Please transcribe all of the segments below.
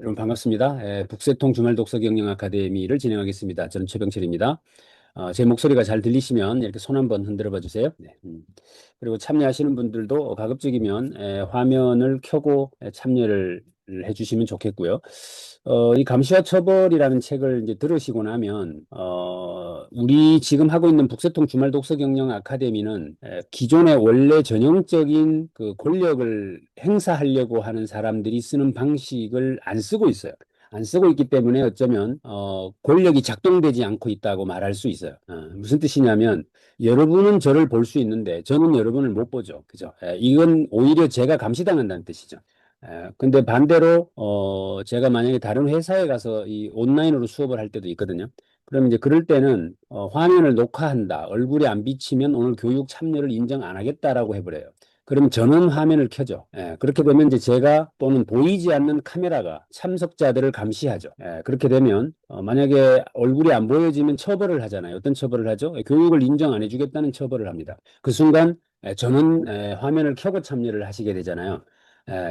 여러분 반갑습니다. 북새통 주말 독서 경영 아카데미를 진행하겠습니다. 저는 최병철입니다. 제 목소리가 잘 들리시면 이렇게 손 한번 흔들어 봐 주세요. 네. 그리고 참여하시는 분들도 가급적이면 화면을 켜고 참여를 해주시면 좋겠고요. 이 감시와 처벌이라는 책을 이제 들으시고 나면 우리 지금 하고 있는 북새통 주말 독서 경영 아카데미는 기존의 원래 전형적인 그 권력을 행사하려고 하는 사람들이 쓰는 방식을 안 쓰고 있어요. 안 쓰고 있기 때문에 어쩌면 권력이 작동되지 않고 있다고 말할 수 있어요. 무슨 뜻이냐면 여러분은 저를 볼 수 있는데 저는 여러분을 못 보죠. 그죠? 이건 오히려 제가 감시당한다는 뜻이죠. 근데 반대로 제가 만약에 다른 회사에 가서 이 온라인으로 수업을 할 때도 있거든요. 그럼 이제 그럴 때는 화면을 녹화한다. 얼굴이 안 비치면 오늘 교육 참여를 인정 안 하겠다라고 해버려요. 그럼 전원 화면을 켜죠. 그렇게 되면 이제 제가 또는 보이지 않는 카메라가 참석자들을 감시하죠. 그렇게 되면 만약에 얼굴이 안 보여지면 처벌을 하잖아요. 어떤 처벌을 하죠? 교육을 인정 안 해주겠다는 처벌을 합니다. 그 순간 전원 화면을 켜고 참여를 하시게 되잖아요.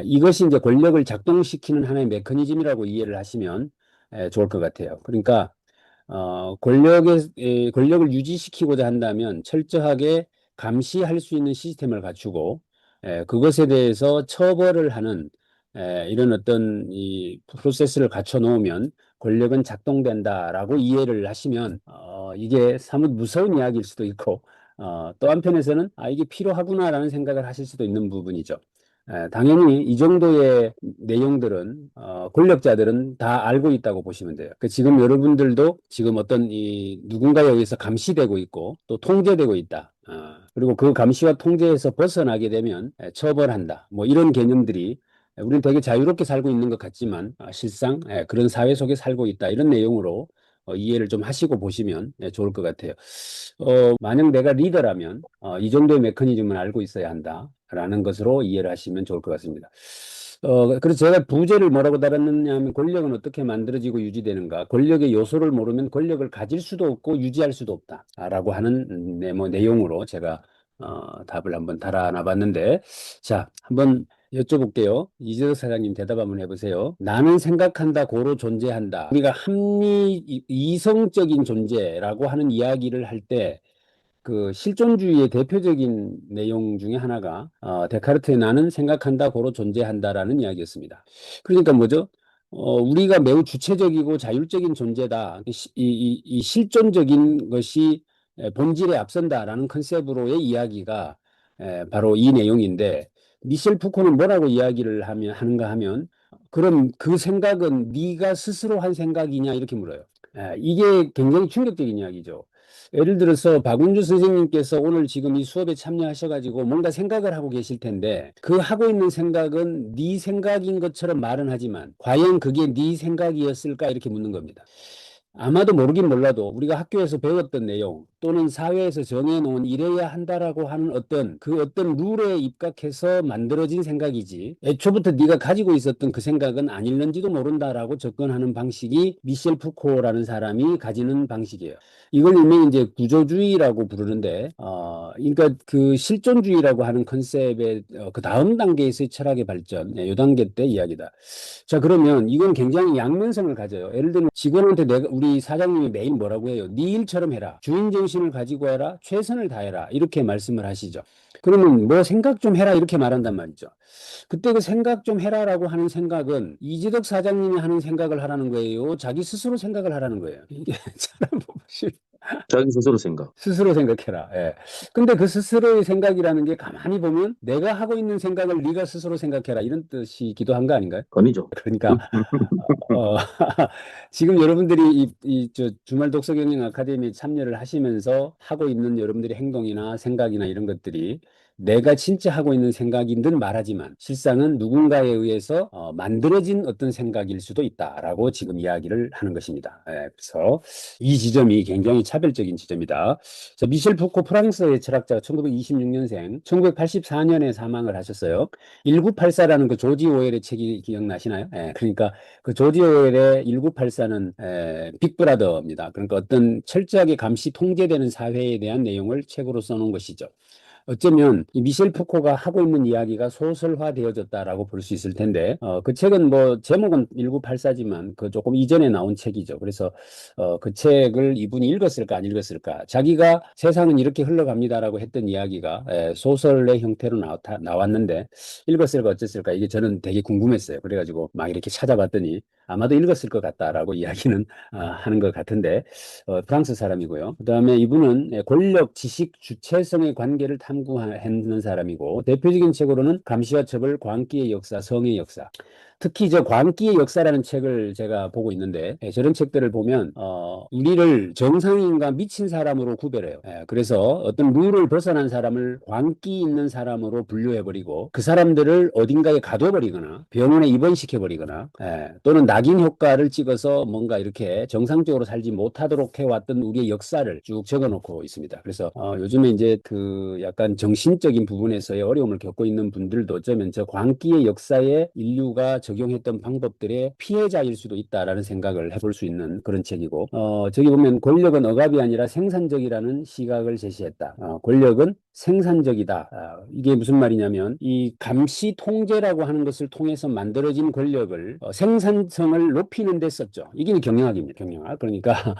이것이 이제 권력을 작동시키는 하나의 메커니즘이라고 이해를 하시면 좋을 것 같아요. 그러니까 권력을 유지시키고자 한다면 철저하게 감시할 수 있는 시스템을 갖추고 그것에 대해서 처벌을 하는 이런 어떤 이 프로세스를 갖춰 놓으면 권력은 작동된다라고 이해를 하시면 이게 사뭇 무서운 이야기일 수도 있고 또 한편에서는 이게 필요하구나라는 생각을 하실 수도 있는 부분이죠. 당연히 이 정도의 내용들은 권력자들은 다 알고 있다고 보시면 돼요. 지금 여러분들도 지금 어떤 이 누군가에 의해서 감시되고 있고 또 통제되고 있다. 그리고 그 감시와 통제에서 벗어나게 되면 처벌한다. 뭐 이런 개념들이 우리는 되게 자유롭게 살고 있는 것 같지만 실상 그런 사회 속에 살고 있다. 이런 내용으로 이해를 좀 하시고 보시면 좋을 것 같아요. 만약 내가 리더라면 이 정도의 메커니즘을 알고 있어야 한다라는 것으로 이해를 하시면 좋을 것 같습니다. 그래서 제가 부제를 뭐라고 달았느냐 하면 권력은 어떻게 만들어지고 유지되는가. 권력의 요소를 모르면 권력을 가질 수도 없고 유지할 수도 없다라고 하는 내용으로 제가 답을 한번 달아놔 봤는데 자, 한번 여쭤볼게요. 이재석 사장님 대답 한번 해보세요. 나는 생각한다, 고로 존재한다. 우리가 이성적인 존재라고 하는 이야기를 할 때 그 실존주의의 대표적인 내용 중에 하나가 데카르트의 나는 생각한다, 고로 존재한다라는 이야기였습니다. 그러니까 뭐죠? 우리가 매우 주체적이고 자율적인 존재다. 이 실존적인 것이 본질에 앞선다라는 컨셉으로의 이야기가 바로 이 내용인데 미셸 푸코는 뭐라고 이야기를 하는가 하면 그럼 그 생각은 네가 스스로 한 생각이냐 이렇게 물어요. 이게 굉장히 충격적인 이야기죠. 예를 들어서 박운주 선생님께서 오늘 지금 이 수업에 참여하셔가지고 뭔가 생각을 하고 계실 텐데 그 하고 있는 생각은 네 생각인 것처럼 말은 하지만 과연 그게 네 생각이었을까 이렇게 묻는 겁니다. 아마도 모르긴 몰라도 우리가 학교에서 배웠던 내용 또는 사회에서 정해놓은 이래야 한다라고 하는 어떤 룰에 입각해서 만들어진 생각이지 애초부터 네가 가지고 있었던 그 생각은 아닐는지도 모른다라고 접근하는 방식이 미셸 푸코라는 사람이 가지는 방식이에요. 이걸 일명 이제 구조주의라고 부르는데, 그러니까 그 실존주의라고 하는 컨셉의 그 다음 단계에서의 철학의 발전, 요 단계 때 이야기다. 자, 그러면 이건 굉장히 양면성을 가져요. 예를 들면 직원한테 우리 사장님이 매일 뭐라고 해요? 네 일처럼 해라. 주인 정신을 가지고 해라. 최선을 다해라. 이렇게 말씀을 하시죠. 그러면 뭐 생각 좀 해라. 이렇게 말한단 말이죠. 그때 그 생각 좀 해라라고 하는 생각은 이재덕 사장님이 하는 생각을 하라는 거예요. 자기 스스로 생각을 하라는 거예요. 이게 사람 보시 자기 스스로 생각. 스스로 생각해라. 예. 근데 그 스스로의 생각이라는 게 가만히 보면 내가 하고 있는 생각을 네가 스스로 생각해라. 이런 뜻이기도 한 거 아닌가요? 아니죠. 그러니까 어, 지금 여러분들이 저 주말 독서 경영 아카데미에 참여를 하시면서 하고 있는 여러분들의 행동이나 생각이나 이런 것들이 내가 진짜 하고 있는 생각인 듯 말하지만 실상은 누군가에 의해서 만들어진 어떤 생각일 수도 있다라고 지금 이야기를 하는 것입니다. 그래서 이 지점이 굉장히 차별적인 지점이다. 자, 미셸 푸코 프랑스의 철학자가 1926년생, 1984년에 사망을 하셨어요. 1984라는 그 조지 오웰의 책이 기억나시나요? 그러니까 그 조지 오웰의 1984는 빅브라더입니다. 그러니까 어떤 철저하게 감시 통제되는 사회에 대한 내용을 책으로 써놓은 것이죠. 어쩌면 이 미셸 푸코가 하고 있는 이야기가 소설화되어졌다라고 볼 수 있을 텐데, 그 책은 뭐 제목은 1984지만 그 조금 이전에 나온 책이죠. 그래서 그 책을 이분이 읽었을까 안 읽었을까? 자기가 세상은 이렇게 흘러갑니다라고 했던 이야기가 소설의 형태로 나왔는데 읽었을까 어쨌을까? 이게 저는 되게 궁금했어요. 그래가지고 막 이렇게 찾아봤더니 아마도 읽었을 것 같다라고 이야기는 하는 것 같은데, 프랑스 사람이고요. 그다음에 이분은 권력, 지식, 주체성의 관계를 탐구하는 사람이고 대표적인 책으로는 감시와 처벌, 광기의 역사, 성의 역사. 특히 저 광기의 역사라는 책을 제가 보고 있는데 저런 책들을 보면 우리를 정상인과 미친 사람으로 구별해요. 그래서 어떤 룰을 벗어난 사람을 광기 있는 사람으로 분류해버리고 그 사람들을 어딘가에 가둬버리거나 병원에 입원시켜버리거나 또는 낙인 효과를 찍어서 뭔가 이렇게 정상적으로 살지 못하도록 해왔던 우리의 역사를 쭉 적어놓고 있습니다. 그래서 요즘에 이제 그 약간 정신적인 부분에서의 어려움을 겪고 있는 분들도 어쩌면 저 광기의 역사에 인류가 적용했던 방법들의 피해자일 수도 있다라는 생각을 해볼 수 있는 그런 책이고, 저기 보면 권력은 억압이 아니라 생산적이라는 시각을 제시했다. 권력은 생산적이다. 이게 무슨 말이냐면 이 감시 통제라고 하는 것을 통해서 만들어진 권력을 생산성을 높이는 데 썼죠. 이게 경영학입니다. 경영학. 그러니까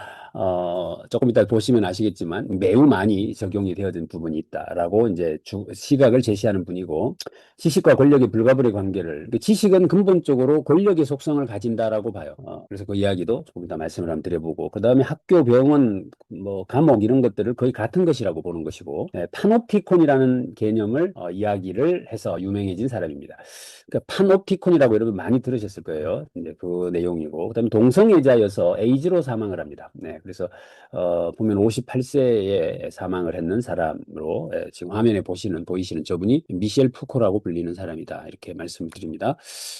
조금 이따 보시면 아시겠지만 매우 많이 적용이 되어진 부분이 있다라고 이제 시각을 제시하는 분이고, 지식과 권력의 불가분의 관계를, 지식은 근본적으로 권력의 속성을 가진다라고 봐요. 그래서 그 이야기도 조금 이따 말씀을 한번 드려보고, 그 다음에 학교, 병원, 뭐 감옥 이런 것들을 거의 같은 것이라고 보는 것이고, 파놉티콘이라는 개념을 이야기를 해서 유명해진 사람입니다. 그러니까 파놉티콘이라고 여러분 많이 들으셨을 거예요. 이제 그 내용이고, 그다음에 동성애자여서 에이즈로 사망을 합니다. 네, 그래서 보면 58세에 사망을 했는 사람으로 지금 화면에 보이시는 저분이 미셸 푸코라고 불리는 사람이다. 이렇게 말씀을 드립니다.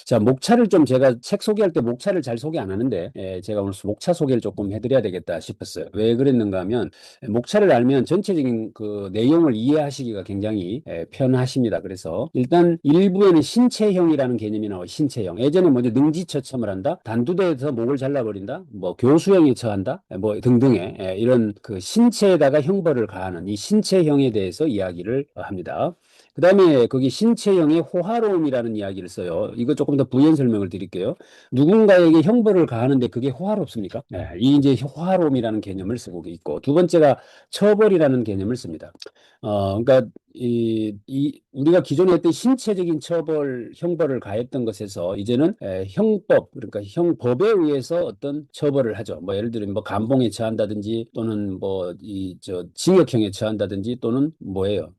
자, 목차를 좀 제가 책 소개할 때 목차를 잘 소개 안 하는데 제가 오늘 목차 소개를 조금 해드려야 되겠다 싶었어요. 왜 그랬는가 하면 목차를 알면 전체적인 그 내용을 이해하시기가 굉장히 편하십니다. 그래서 일단 일부에는 신체형이라는 개념이 나와요. 신체형. 예전에 먼저 능지처참을 한다. 단두대에서 목을 잘라버린다. 뭐 교수형에 처한다. 뭐 등등의 이런 그 신체에다가 형벌을 가하는 이 신체형에 대해서 이야기를 합니다. 그 다음에 거기 신체형의 호화로움이라는 이야기를 써요. 이거 조금 더 부연 설명을 드릴게요. 누군가에게 형벌을 가하는데 그게 호화롭습니까? 이 이제 호화로움이라는 개념을 쓰고 있고, 두 번째가 처벌이라는 개념을 씁니다. 그러니까 우리가 기존에 했던 신체적인 처벌, 형벌을 가했던 것에서 이제는 형법, 그러니까 형법에 의해서 어떤 처벌을 하죠. 뭐 예를 들면 뭐 감봉에 처한다든지 또는 뭐 징역형에 처한다든지 또는 뭐예요?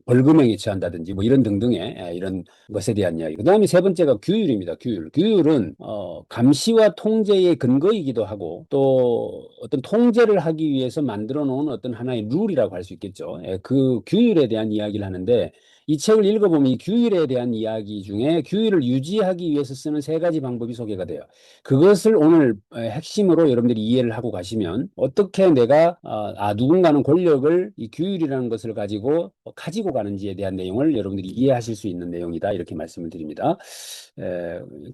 벌금형에 처한다든지 뭐 이런 등등의 이런 것에 대한 이야기. 그다음에 세 번째가 규율입니다. 규율. 규율은 감시와 통제의 근거이기도 하고 또 어떤 통제를 하기 위해서 만들어 놓은 어떤 하나의 룰이라고 할 수 있겠죠. 그 규율에 대한 이야기를 하는데 이 책을 읽어보면 이 규율에 대한 이야기 중에 규율을 유지하기 위해서 쓰는 세 가지 방법이 소개가 돼요. 그것을 오늘 핵심으로 여러분들이 이해를 하고 가시면 어떻게 내가 누군가는 권력을 이 규율이라는 것을 가지고 가는지에 대한 내용을 여러분들이 이해하실 수 있는 내용이다 이렇게 말씀을 드립니다.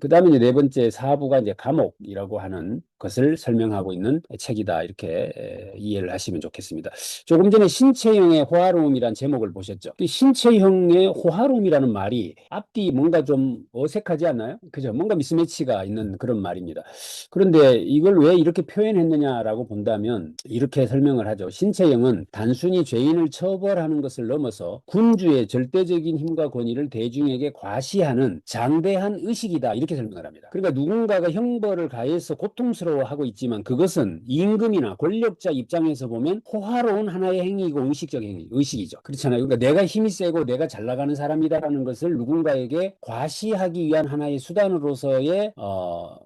그다음에 이제 네 번째 사부가 이제 감옥이라고 하는 것을 설명하고 있는 책이다 이렇게 이해를 하시면 좋겠습니다. 조금 전에 신체형의 호화로움이란 제목을 보셨죠? 이 신체형의 호화로움이라는 말이 앞뒤 뭔가 좀 어색하지 않나요? 그죠? 뭔가 미스매치가 있는 그런 말입니다. 그런데 이걸 왜 이렇게 표현했느냐라고 본다면 이렇게 설명을 하죠. 신체형은 단순히 죄인을 처벌하는 것을 넘어서 군주의 절대적인 힘과 권위를 대중에게 과시하는 장대한 의식이다 이렇게 설명을 합니다. 그러니까 누군가가 형벌을 가해서 고통스러워하고 있지만 그것은 임금이나 권력자 입장에서 보면 호화로운 하나의 행위이고 의식적 행위, 의식이죠. 그렇잖아요. 그러니까 내가 힘이 세고 내가 잘 나가는 사람이다라는 것을 누군가에게 과시하기 위한 하나의 수단으로서의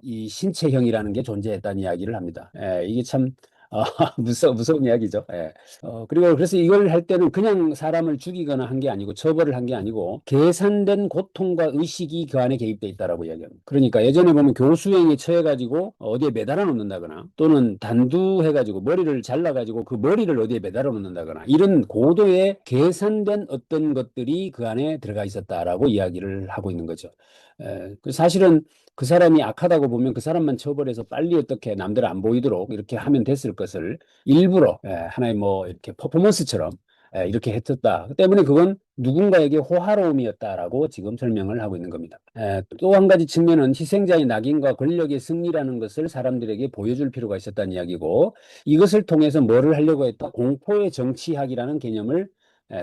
이 신체형이라는 게 존재했다는 이야기를 합니다. 이게 참 무서운 이야기죠. 그리고 그래서 이걸 할 때는 그냥 사람을 죽이거나 한 게 아니고 처벌을 한 게 아니고 계산된 고통과 의식이 그 안에 개입돼 있다라고 이야기합니다. 그러니까 예전에 보면 교수형에 처해가지고 어디에 매달아 놓는다거나 또는 단두해가지고 머리를 잘라가지고 그 머리를 어디에 매달아 놓는다거나 이런 고도의 계산된 어떤 것들이 그 안에 들어가 있었다라고 이야기를 하고 있는 거죠. 사실은 그 사람이 악하다고 보면 그 사람만 처벌해서 빨리 어떻게 남들 안 보이도록 이렇게 하면 됐을 것을 일부러 하나의 뭐 이렇게 퍼포먼스처럼 이렇게 했었다. 때문에 그건 누군가에게 호화로움이었다라고 지금 설명을 하고 있는 겁니다. 또 한 가지 측면은 희생자의 낙인과 권력의 승리라는 것을 사람들에게 보여줄 필요가 있었다는 이야기고 이것을 통해서 뭐를 하려고 했다? 공포의 정치학이라는 개념을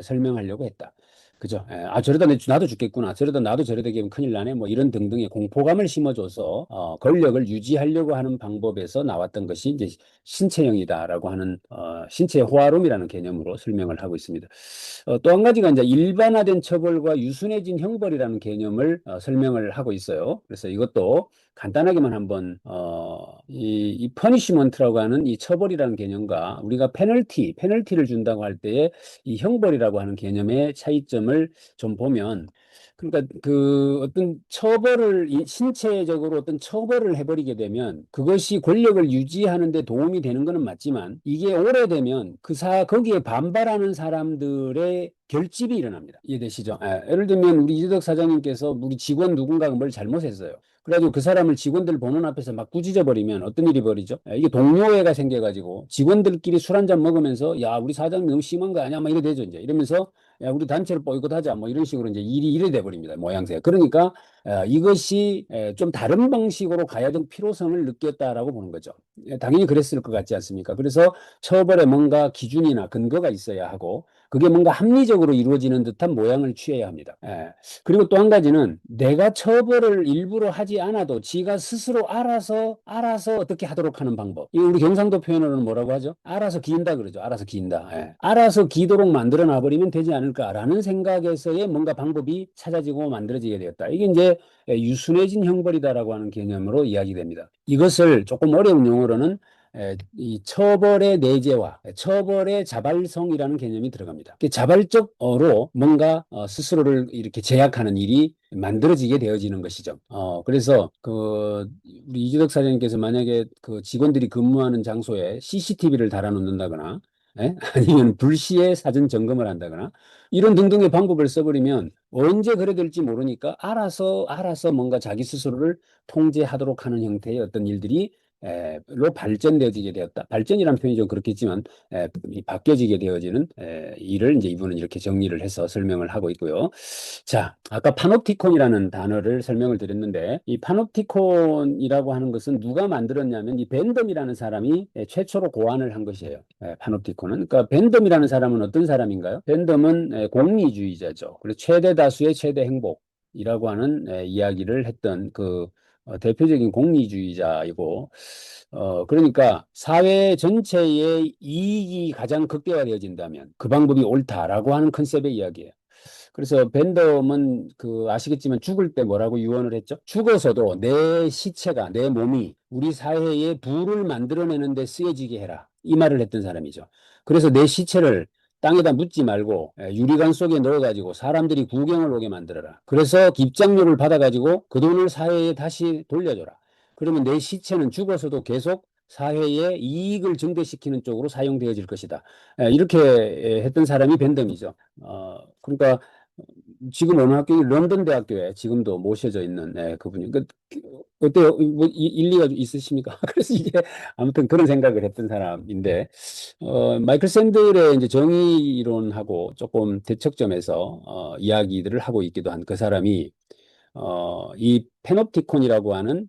설명하려고 했다. 그죠? 저러다 나도 죽겠구나. 저러다 나도 저러다 되면 큰일 나네. 뭐 이런 등등의 공포감을 심어줘서 권력을 유지하려고 하는 방법에서 나왔던 것이 이제 신체형이다라고 하는 신체의 호화로움이라는 개념으로 설명을 하고 있습니다. 또 한 가지가 이제 일반화된 처벌과 유순해진 형벌이라는 개념을 설명을 하고 있어요. 그래서 이것도 간단하게만 한번 이 퍼니시먼트라고 하는 이 처벌이라는 개념과 우리가 페널티를 준다고 할 때의 이 형벌이라고 하는 개념의 차이점을 좀 보면 그러니까 그 어떤 신체적으로 어떤 처벌을 해버리게 되면 그것이 권력을 유지하는 데 도움이 되는 것은 맞지만 이게 오래되면 거기에 반발하는 사람들의 결집이 일어납니다. 이해되시죠? 예를 들면 우리 이재덕 사장님께서 우리 직원 누군가가 뭘 잘못했어요. 그래가지고 그 사람을 직원들 보는 앞에서 막 꾸짖어 버리면 어떤 일이 벌이죠? 이게 동료애가 생겨가지고 직원들끼리 술 한잔 먹으면서 야 우리 사장님 너무 심한 거 아니야? 막 이래 되죠 이제 이러면서 야 우리 단체를 보이콧하자 뭐 이런 식으로 이제 일이 이래 돼 버립니다 모양새. 그러니까 이것이 좀 다른 방식으로 가야 될 필요성을 느꼈다라고 보는 거죠. 당연히 그랬을 것 같지 않습니까? 그래서 처벌에 뭔가 기준이나 근거가 있어야 하고 그게 뭔가 합리적으로 이루어지는 듯한 모양을 취해야 합니다. 그리고 또 한 가지는 내가 처벌을 일부러 하지 않아도 지가 스스로 알아서 어떻게 하도록 하는 방법. 이 우리 경상도 표현으로는 뭐라고 하죠? 알아서 기인다 그러죠. 알아서 기인다. 알아서 기도록 만들어 놔버리면 되지 않을까라는 생각에서의 뭔가 방법이 찾아지고 만들어지게 되었다. 이게 이제 유순해진 형벌이다라고 하는 개념으로 이야기됩니다. 이것을 조금 어려운 용어로는 이 처벌의 내재와 처벌의 자발성이라는 개념이 들어갑니다. 자발적으로 뭔가 스스로를 이렇게 제약하는 일이 만들어지게 되어지는 것이죠. 그래서 우리 이주덕 사장님께서 만약에 그 직원들이 근무하는 장소에 CCTV를 달아놓는다거나 아니면 불시에 사전 점검을 한다거나 이런 등등의 방법을 써버리면 언제 그래 될지 모르니까 알아서 뭔가 자기 스스로를 통제하도록 하는 형태의 어떤 일들이 로 발전되어지게 되었다. 발전이라는 표현이 좀 그렇겠지만 바뀌어지게 되어지는 일을 이제 이분은 이렇게 정리를 해서 설명을 하고 있고요. 자, 아까 파놉티콘이라는 단어를 설명을 드렸는데 이 파놉티콘이라고 하는 것은 누가 만들었냐면 이 벤덤이라는 사람이 최초로 고안을 한 것이에요. 파놉티콘은. 그러니까 벤덤이라는 사람은 어떤 사람인가요? 벤덤은 공리주의자죠. 그리고 최대 다수의 최대 행복이라고 하는 이야기를 했던 대표적인 공리주의자이고, 그러니까 사회 전체의 이익이 가장 극대화되어진다면 그 방법이 옳다라고 하는 컨셉의 이야기예요. 그래서 벤덤은 아시겠지만 죽을 때 뭐라고 유언을 했죠? 죽어서도 내 시체가, 내 몸이 우리 사회에 부를 만들어내는 데 쓰여지게 해라. 이 말을 했던 사람이죠. 그래서 내 시체를 땅에다 묻지 말고 유리관 속에 넣어가지고 사람들이 구경을 오게 만들어라. 그래서 입장료를 받아가지고 그 돈을 사회에 다시 돌려줘라. 그러면 내 시체는 죽어서도 계속 사회에 이익을 증대시키는 쪽으로 사용되어질 것이다. 이렇게 했던 사람이 벤덤이죠. 그러니까 지금 어느 학교에 런던 대학교에 지금도 모셔져 있는 그분이 어때요? 뭐 일리가 있으십니까? 그래서 이게 아무튼 그런 생각을 했던 사람인데 마이클 샌들의 이제 정의 이론하고 조금 대척점에서 이야기들을 하고 있기도 한 그 사람이 이 페놉티콘이라고 하는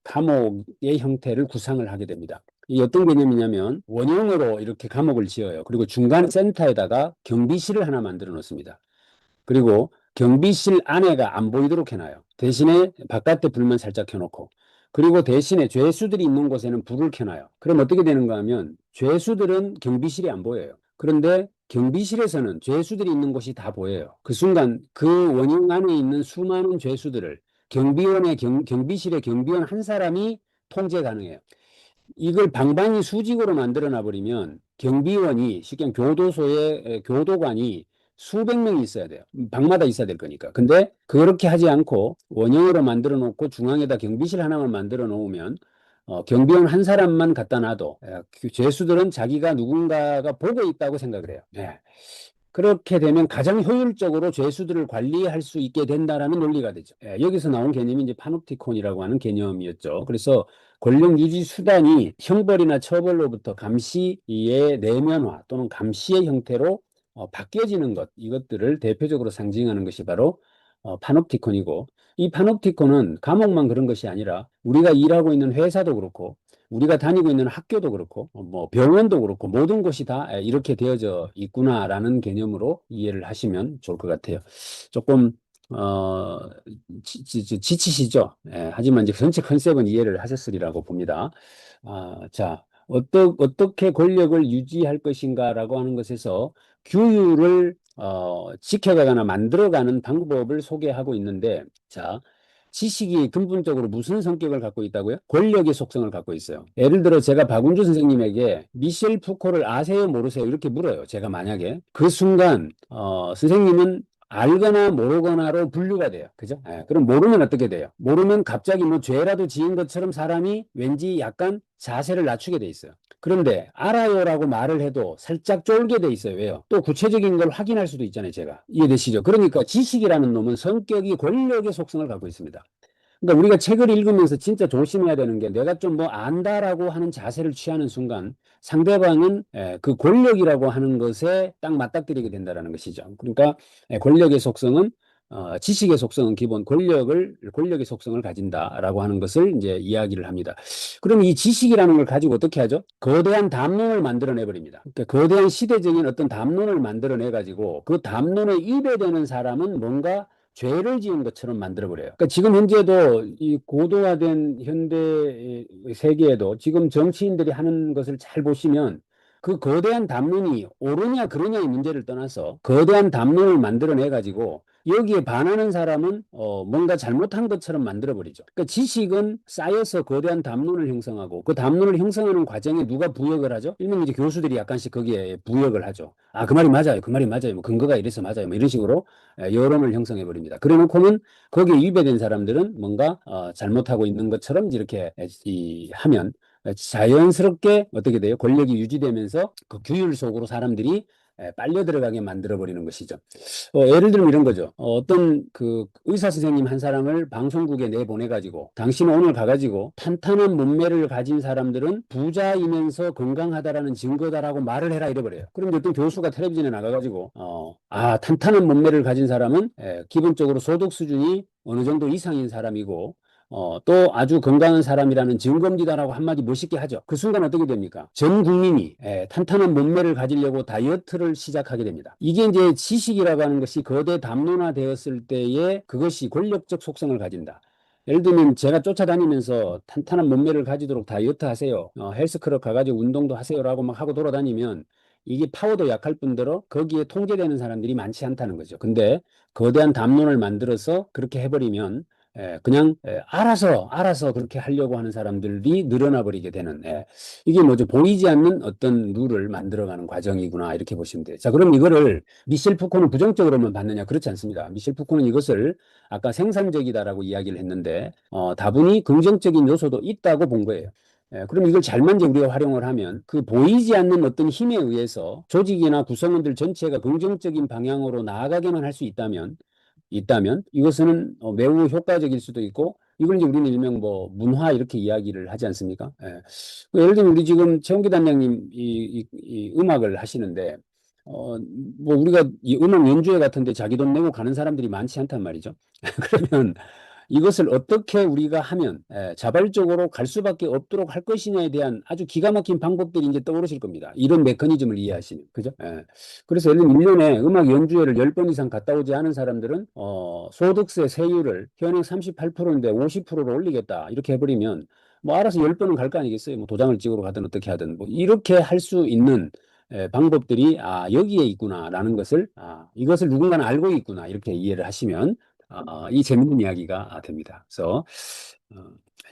감옥의 형태를 구상을 하게 됩니다. 이 어떤 개념이냐면 원형으로 이렇게 감옥을 지어요. 그리고 중간 센터에다가 경비실을 하나 만들어 놓습니다. 그리고 경비실 안에가 안 보이도록 해놔요. 대신에 바깥에 불만 살짝 켜놓고. 그리고 대신에 죄수들이 있는 곳에는 불을 켜놔요. 그럼 어떻게 되는가 하면 죄수들은 경비실이 안 보여요. 그런데 경비실에서는 죄수들이 있는 곳이 다 보여요. 그 순간 그 원형 안에 있는 수많은 죄수들을 경비실의 경비원 한 사람이 통제 가능해요. 이걸 방방이 수직으로 만들어 놔버리면 경비원이 쉽게 교도소의 교도관이 수백 명이 있어야 돼요. 방마다 있어야 될 거니까. 근데 그렇게 하지 않고 원형으로 만들어 놓고 중앙에다 경비실 하나만 만들어 놓으면 경비원 한 사람만 갖다 놔도 죄수들은 자기가 누군가가 보고 있다고 생각을 해요. 그렇게 되면 가장 효율적으로 죄수들을 관리할 수 있게 된다라는 논리가 되죠. 여기서 나온 개념이 이제 파놉티콘이라고 하는 개념이었죠. 그래서 권력 유지 수단이 형벌이나 처벌로부터 감시의 내면화 또는 감시의 형태로 바뀌어지는 것, 이것들을 대표적으로 상징하는 것이 바로 파놉티콘이고, 이 파놉티콘은 감옥만 그런 것이 아니라 우리가 일하고 있는 회사도 그렇고 우리가 다니고 있는 학교도 그렇고 뭐 병원도 그렇고 모든 곳이 다 이렇게 되어져 있구나라는 개념으로 이해를 하시면 좋을 것 같아요. 조금 어, 지치시죠? 예, 하지만 이제 전체 컨셉은 이해를 하셨으리라고 봅니다. 자, 어떻게 권력을 유지할 것인가라고 하는 것에서 규율을 지켜가거나 만들어가는 방법을 소개하고 있는데, 자, 지식이 근본적으로 무슨 성격을 갖고 있다고요? 권력의 속성을 갖고 있어요. 예를 들어 제가 박운주 선생님에게 미셸 푸코를 아세요, 모르세요? 이렇게 물어요. 제가 만약에 그 순간 선생님은 알거나 모르거나로 분류가 돼요. 그죠? 예, 그럼 모르면 어떻게 돼요? 모르면 갑자기 뭐 죄라도 지은 것처럼 사람이 왠지 약간 자세를 낮추게 돼 있어요. 그런데 알아요라고 말을 해도 살짝 쫄게 돼 있어요. 왜요? 또 구체적인 걸 확인할 수도 있잖아요, 제가. 이해되시죠? 그러니까 지식이라는 놈은 성격이 권력의 속성을 갖고 있습니다. 그러니까 우리가 책을 읽으면서 진짜 조심해야 되는 게 내가 좀 뭐 안다라고 하는 자세를 취하는 순간 상대방은 그 권력이라고 하는 것에 딱 맞닥뜨리게 된다는 것이죠. 그러니까 권력의 속성은 지식의 속성은 기본 권력의 속성을 가진다라고 하는 것을 이제 이야기를 합니다. 그럼 이 지식이라는 걸 가지고 어떻게 하죠? 거대한 담론을 만들어내 버립니다. 그러니까 거대한 시대적인 어떤 담론을 만들어내 가지고 그 담론에 입에되는 사람은 뭔가 죄를 지은 것처럼 만들어버려요. 그러니까 지금 현재도 이 고도화된 현대 세계에도 지금 정치인들이 하는 것을 잘 보시면 그 거대한 담론이 옳으냐 그르냐의 문제를 떠나서 거대한 담론을 만들어내 가지고 여기에 반하는 사람은 뭔가 잘못한 것처럼 만들어버리죠. 그러니까 지식은 쌓여서 거대한 담론을 형성하고 그 담론을 형성하는 과정에 누가 부역을 하죠? 일명 이제 교수들이 약간씩 거기에 부역을 하죠. 아, 그 말이 맞아요. 그 말이 맞아요. 뭐 근거가 이래서 맞아요. 뭐 이런 식으로 여론을 형성해 버립니다. 그래놓고는 거기에 위배된 사람들은 뭔가 잘못하고 있는 것처럼 이렇게 하면 자연스럽게 어떻게 돼요? 권력이 유지되면서 그 규율 속으로 사람들이 빨려 들어가게 만들어 버리는 것이죠. 예를 들면 이런 거죠. 어떤 그 의사 선생님 한 사람을 방송국에 내보내가지고 당신 오늘 가가지고 탄탄한 몸매를 가진 사람들은 부자이면서 건강하다라는 증거다라고 말을 해라 이래버려요. 그럼 어떤 교수가 텔레비전에 나가가지고 탄탄한 몸매를 가진 사람은 기본적으로 소득 수준이 어느 정도 이상인 사람이고 또 아주 건강한 사람이라는 증거입니다라고 한마디 멋있게 하죠. 그 순간 어떻게 됩니까? 전 국민이 탄탄한 몸매를 가지려고 다이어트를 시작하게 됩니다. 이게 이제 지식이라고 하는 것이 거대 담론화되었을 때에 그것이 권력적 속성을 가진다. 예를 들면 제가 쫓아다니면서 탄탄한 몸매를 가지도록 다이어트 하세요. 헬스클럽 가가지고 운동도 하세요라고 막 하고 돌아다니면 이게 파워도 약할 뿐더러 거기에 통제되는 사람들이 많지 않다는 거죠. 근데 거대한 담론을 만들어서 그렇게 해버리면 그냥 알아서 그렇게 하려고 하는 사람들이 늘어나 버리게 되는 이게 뭐죠? 보이지 않는 어떤 룰을 만들어가는 과정이구나 이렇게 보시면 돼요. 자, 그럼 이거를 미셸 푸코는 부정적으로만 봤느냐? 그렇지 않습니다. 미셸 푸코는 이것을 아까 생산적이다라고 이야기를 했는데 다분히 긍정적인 요소도 있다고 본 거예요. 그럼 이걸 잘만 이제 우리가 활용을 하면 그 보이지 않는 어떤 힘에 의해서 조직이나 구성원들 전체가 긍정적인 방향으로 나아가게만 할 수 있다면 이것은 매우 효과적일 수도 있고 이걸 이제 우리는 일명 뭐 문화 이렇게 이야기를 하지 않습니까? 예를 들면 우리 지금 최홍기 단장님 이 음악을 하시는데 뭐 우리가 이 음악 연주회 같은데 자기 돈 내고 가는 사람들이 많지 않단 말이죠. 그러면 이것을 어떻게 우리가 하면 자발적으로 갈 수밖에 없도록 할 것이냐에 대한 아주 기가 막힌 방법들이 이제 떠오르실 겁니다. 이런 메커니즘을 이해하시면. 그죠? 그래서 예를 들면 1년에 음악 연주회를 10번 이상 갔다 오지 않은 사람들은 소득세 세율을 현행 38%인데 50%로 올리겠다. 이렇게 해버리면 뭐 알아서 10번은 갈 거 아니겠어요? 뭐 도장을 찍으러 가든 어떻게 하든 뭐 이렇게 할 수 있는 방법들이 여기에 있구나라는 것을 이것을 누군가는 알고 있구나 이렇게 이해를 하시면 이 재밌는 이야기가 됩니다. 그래서 어,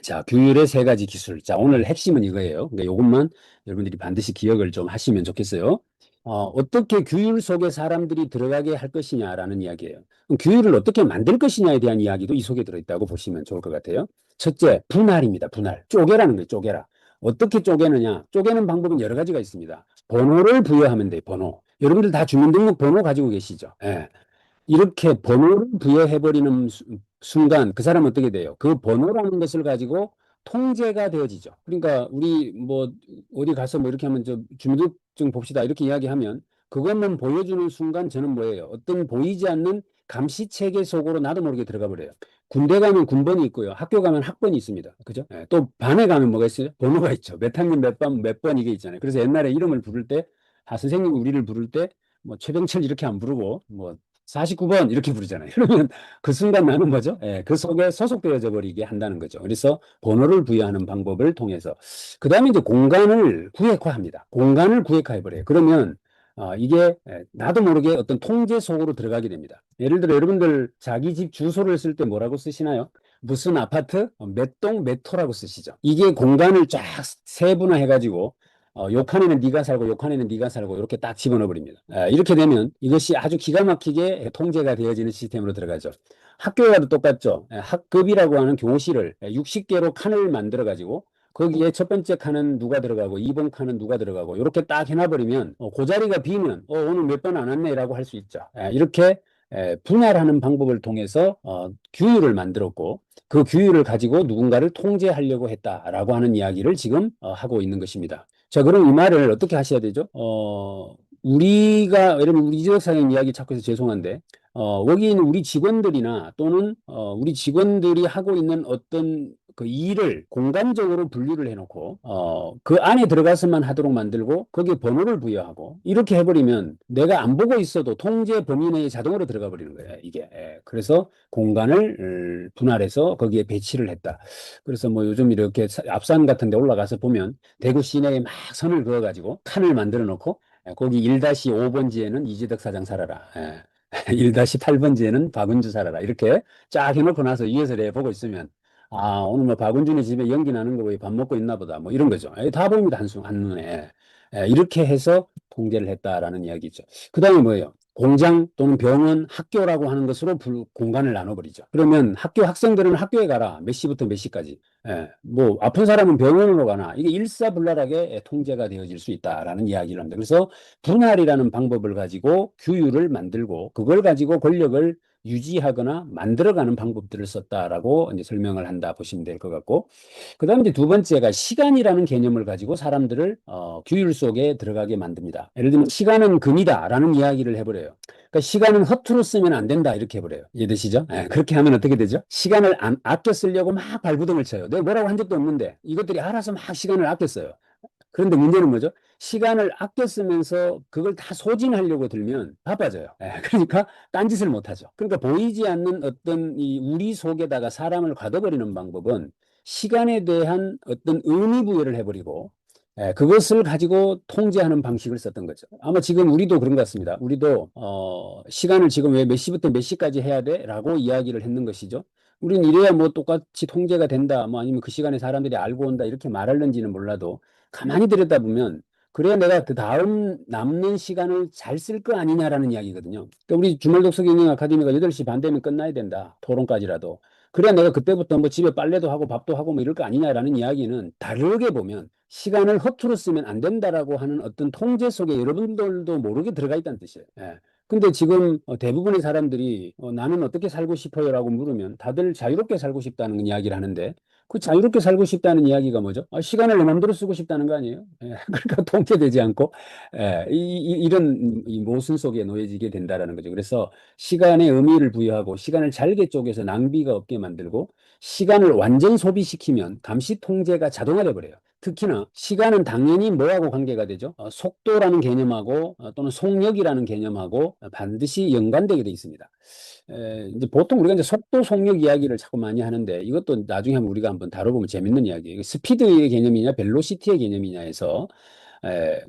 자, 규율의 세 가지 기술. 자, 오늘 핵심은 이거예요. 그러니까 이것만 여러분들이 반드시 기억을 좀 하시면 좋겠어요. 어떻게 규율 속에 사람들이 들어가게 할 것이냐라는 이야기예요. 그럼 규율을 어떻게 만들 것이냐에 대한 이야기도 이 속에 들어있다고 보시면 좋을 것 같아요. 첫째, 분할입니다. 분할. 쪼개라는 거예요. 쪼개라. 어떻게 쪼개느냐? 쪼개는 방법은 여러 가지가 있습니다. 번호를 부여하면 돼요. 번호. 여러분들 다 주민등록 번호 가지고 계시죠? 예. 이렇게 번호를 부여해버리는 순간 그 사람은 어떻게 돼요? 그 번호라는 것을 가지고 통제가 되어지죠. 그러니까 우리 뭐 어디 가서 뭐 이렇게 하면 저 주민등록증 봅시다 이렇게 이야기하면 그것만 보여주는 순간 저는 뭐예요? 어떤 보이지 않는 감시 체계 속으로 나도 모르게 들어가 버려요. 군대 가면 군번이 있고요. 학교 가면 학번이 있습니다. 그죠? 예, 또 반에 가면 뭐가 있어요? 번호가 있죠. 몇 학년 몇 번 이게 있잖아요. 그래서 옛날에 이름을 부를 때, 선생님 우리를 부를 때, 뭐 최병철 이렇게 안 부르고, 뭐 49번 이렇게 부르잖아요. 그러면 그 순간 나는 뭐죠? 예, 그 속에 소속되어져 버리게 한다는 거죠. 그래서 번호를 부여하는 방법을 통해서. 그 다음에 이제 공간을 구획화합니다. 공간을 구획화해버려요. 그러면 이게 나도 모르게 어떤 통제 속으로 들어가게 됩니다. 예를 들어 여러분들 자기 집 주소를 쓸 때 뭐라고 쓰시나요? 무슨 아파트? 몇 동, 몇 호라고 쓰시죠. 이게 공간을 쫙 세분화해가지고 요 칸에는 네가 살고 요 칸에는 네가 살고 이렇게 딱 집어넣어 버립니다. 이렇게 되면 이것이 아주 기가 막히게 통제가 되어지는 시스템으로 들어가죠. 학교와도 똑같죠. 학급이라고 하는 교실을 60개로 칸을 만들어 가지고 거기에 첫 번째 칸은 누가 들어가고 2번 칸은 누가 들어가고 이렇게 딱 해놔버리면 그 자리가 비면 오늘 몇 번 안 왔네라고 할 수 있죠. 이렇게 분할하는 방법을 통해서 규율을 만들었고 그 규율을 가지고 누군가를 통제하려고 했다라고 하는 이야기를 지금 하고 있는 것입니다. 자, 그럼 이 말을 어떻게 하셔야 되죠? 우리가, 여러분, 우리 이재석 사장님 이야기 찾고 해서 죄송한데, 여기 있는 우리 직원들이나 또는, 우리 직원들이 하고 있는 어떤 그 일을 공간적으로 분류를 해놓고, 그 안에 들어가서만 하도록 만들고, 거기에 번호를 부여하고, 이렇게 해버리면 내가 안 보고 있어도 통제 범위 내에 자동으로 들어가 버리는 거예요, 이게. 그래서 공간을 분할해서 거기에 배치를 했다. 그래서 뭐 요즘 이렇게 앞산 같은 데 올라가서 보면 대구 시내에 막 선을 그어가지고 칸을 만들어 놓고 거기 1-5번지에는 이재덕 사장 살아라. 1-8번지에는 박은주 살아라. 이렇게 쫙 해놓고 나서 위에서 내 보고 있으면 오늘 뭐 박은준이 집에 연기 나는 거 보이 밥 먹고 있나 보다. 뭐 이런 거죠. 다 보입니다. 한눈에. 이렇게 해서 통제를 했다라는 이야기죠. 그 다음에 뭐예요? 공장 또는 병원, 학교라고 하는 것으로 공간을 나눠버리죠. 그러면 학교 학생들은 학교에 가라. 몇 시부터 몇 시까지. 뭐 아픈 사람은 병원으로 가나. 이게 일사불란하게 통제가 되어질 수 있다라는 이야기를 합니다. 그래서 분할이라는 방법을 가지고 규율을 만들고 그걸 가지고 권력을 유지하거나 만들어가는 방법들을 썼다라고 이제 설명을 한다 보시면 될 것 같고, 그 다음에 이제 두 번째가 시간이라는 개념을 가지고 사람들을 규율 속에 들어가게 만듭니다. 예를 들면 시간은 금이다라는 이야기를 해버려요. 그러니까 시간은 허투루 쓰면 안 된다 이렇게 해버려요. 이해되시죠? 그렇게 하면 어떻게 되죠? 시간을 아껴 쓰려고 막 발부동을 쳐요. 내가 뭐라고 한 적도 없는데 이것들이 알아서 막 시간을 아껴 써요. 그런데 문제는 뭐죠? 시간을 아껴 쓰면서 그걸 다 소진하려고 들면 바빠져요. 그러니까 딴짓을 못 하죠. 그러니까 보이지 않는 어떤 이 우리 속에다가 사람을 가둬버리는 방법은 시간에 대한 어떤 의미 부여를 해버리고 그것을 가지고 통제하는 방식을 썼던 거죠. 아마 지금 우리도 그런 것 같습니다. 우리도 시간을 지금 왜 몇 시부터 몇 시까지 해야 돼? 라고 이야기를 했는 것이죠. 우린 이래야 뭐 똑같이 통제가 된다, 뭐 아니면 그 시간에 사람들이 알고 온다, 이렇게 말하는지는 몰라도 가만히 들여다보면 그래야 내가 그 다음 남는 시간을 잘 쓸 거 아니냐라는 이야기거든요. 그러니까 우리 주말 독서 경영 아카데미가 8시 반 되면 끝나야 된다. 토론까지라도. 그래야 내가 그때부터 뭐 집에 빨래도 하고 밥도 하고 뭐 이럴 거 아니냐라는 이야기는 다르게 보면 시간을 허투루 쓰면 안 된다라고 하는 어떤 통제 속에 여러분들도 모르게 들어가 있다는 뜻이에요. 근데 지금 대부분의 사람들이 나는 어떻게 살고 싶어요라고 물으면 다들 자유롭게 살고 싶다는 이야기를 하는데 그 자유롭게 살고 싶다는 이야기가 뭐죠? 시간을 내 마음대로 쓰고 싶다는 거 아니에요? 그러니까 통제되지 않고 이런 이 모순 속에 놓여지게 된다라는 거죠. 그래서 시간에 의미를 부여하고 시간을 잘게 쪼개서 낭비가 없게 만들고 시간을 완전 소비시키면 감시 통제가 자동화돼 버려요. 특히나 시간은 당연히 뭐하고 관계가 되죠? 속도라는 개념하고 또는 속력이라는 개념하고 반드시 연관되게 돼 있습니다. 이제 보통 우리가 이제 속도, 속력 이야기를 자꾸 많이 하는데 이것도 나중에 한번 우리가 한번 다뤄보면 재밌는 이야기예요. 스피드의 개념이냐, 벨로시티의 개념이냐 해서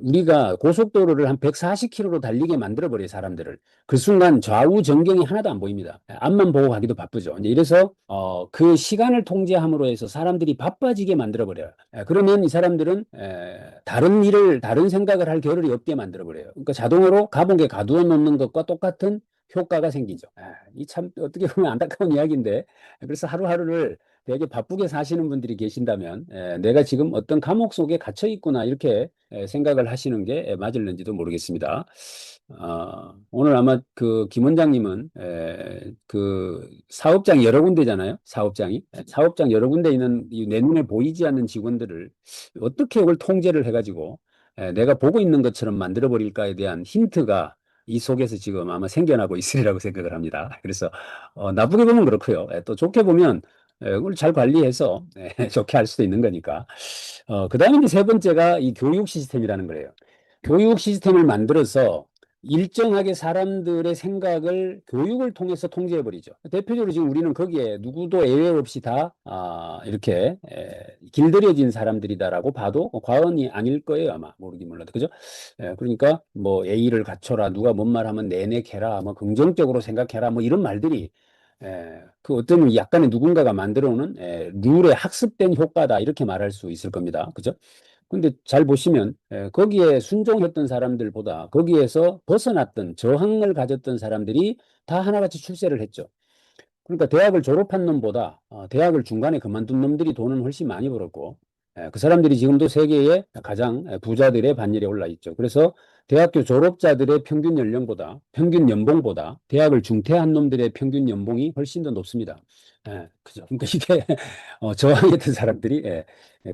우리가 고속도로를 한 140km로 달리게 만들어버려요, 사람들을. 그 순간 좌우 전경이 하나도 안 보입니다. 앞만 보고 가기도 바쁘죠. 이제 이래서 그 시간을 통제함으로 해서 사람들이 바빠지게 만들어버려요. 그러면 이 사람들은 다른 일을, 다른 생각을 할 겨를이 없게 만들어버려요. 그러니까 자동으로 감옥에 가두어 놓는 것과 똑같은 효과가 생기죠. 이 참 어떻게 보면 안타까운 이야기인데 그래서 하루하루를 되게 바쁘게 사시는 분들이 계신다면 내가 지금 어떤 감옥 속에 갇혀 있구나 이렇게 생각을 하시는 게 맞을는지도 모르겠습니다. 오늘 아마 그 김 원장님은 그 사업장 여러 군데잖아요. 사업장 여러 군데 있는 내 눈에 보이지 않는 직원들을 어떻게 이걸 통제를 해가지고 내가 보고 있는 것처럼 만들어 버릴까에 대한 힌트가 이 속에서 지금 아마 생겨나고 있으리라고 생각을 합니다. 그래서 나쁘게 보면 그렇고요. 또 좋게 보면 그걸 잘 관리해서 좋게 할 수도 있는 거니까. 그다음에 이제 세 번째가 이 교육 시스템이라는 거예요. 교육 시스템을 만들어서 일정하게 사람들의 생각을 교육을 통해서 통제해 버리죠. 대표적으로 지금 우리는 거기에 누구도 예외 없이 다 이렇게 길들여진 사람들이다라고 봐도 과언이 아닐 거예요. 아마 모르긴 몰라도 그죠? 그러니까 뭐 예의를 갖춰라, 누가 뭔 말하면 내내 캐라, 뭐 긍정적으로 생각해라, 뭐 이런 말들이 그 어떤 약간의 누군가가 만들어 오는 룰에 학습된 효과다 이렇게 말할 수 있을 겁니다. 그죠? 근데 잘 보시면 거기에 순종했던 사람들보다 거기에서 벗어났던 저항을 가졌던 사람들이 다 하나같이 출세를 했죠. 그러니까 대학을 졸업한 놈보다 대학을 중간에 그만둔 놈들이 돈은 훨씬 많이 벌었고 그 사람들이 지금도 세계의 가장 부자들의 반열에 올라 있죠. 그래서 대학교 졸업자들의 평균 연령보다 평균 연봉보다 대학을 중퇴한 놈들의 평균 연봉이 훨씬 더 높습니다. 그죠. 그러니까 이게 저항했던 사람들이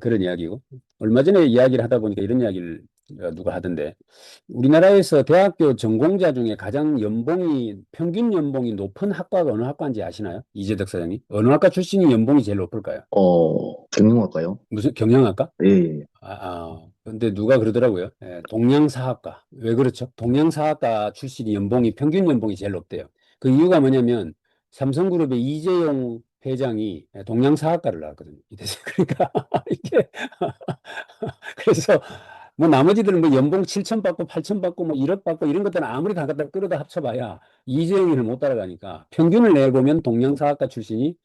그런 이야기고 얼마 전에 이야기를 하다 보니까 이런 이야기를 누가 하던데 우리나라에서 대학교 전공자 중에 가장 연봉이, 평균 연봉이 높은 학과가 어느 학과인지 아시나요? 이재덕 사장님. 어느 학과 출신이 연봉이 제일 높을까요? 경영할까요? 무슨, 경영학과? 예, 예. 근데 누가 그러더라고요. 동양사학과. 왜 그렇죠? 동양사학과 출신이 연봉이, 평균 연봉이 제일 높대요. 그 이유가 뭐냐면, 삼성그룹의 이재용 회장이 동양사학과를 나왔거든요. 그러니까, 이게, 그래서 뭐 나머지들은 뭐 연봉 7천 받고 8천 받고 뭐 1억 받고 이런 것들은 아무리 다 갖다 끌어다 합쳐봐야 이재용이를 못 따라가니까 평균을 내보면 동양사학과 출신이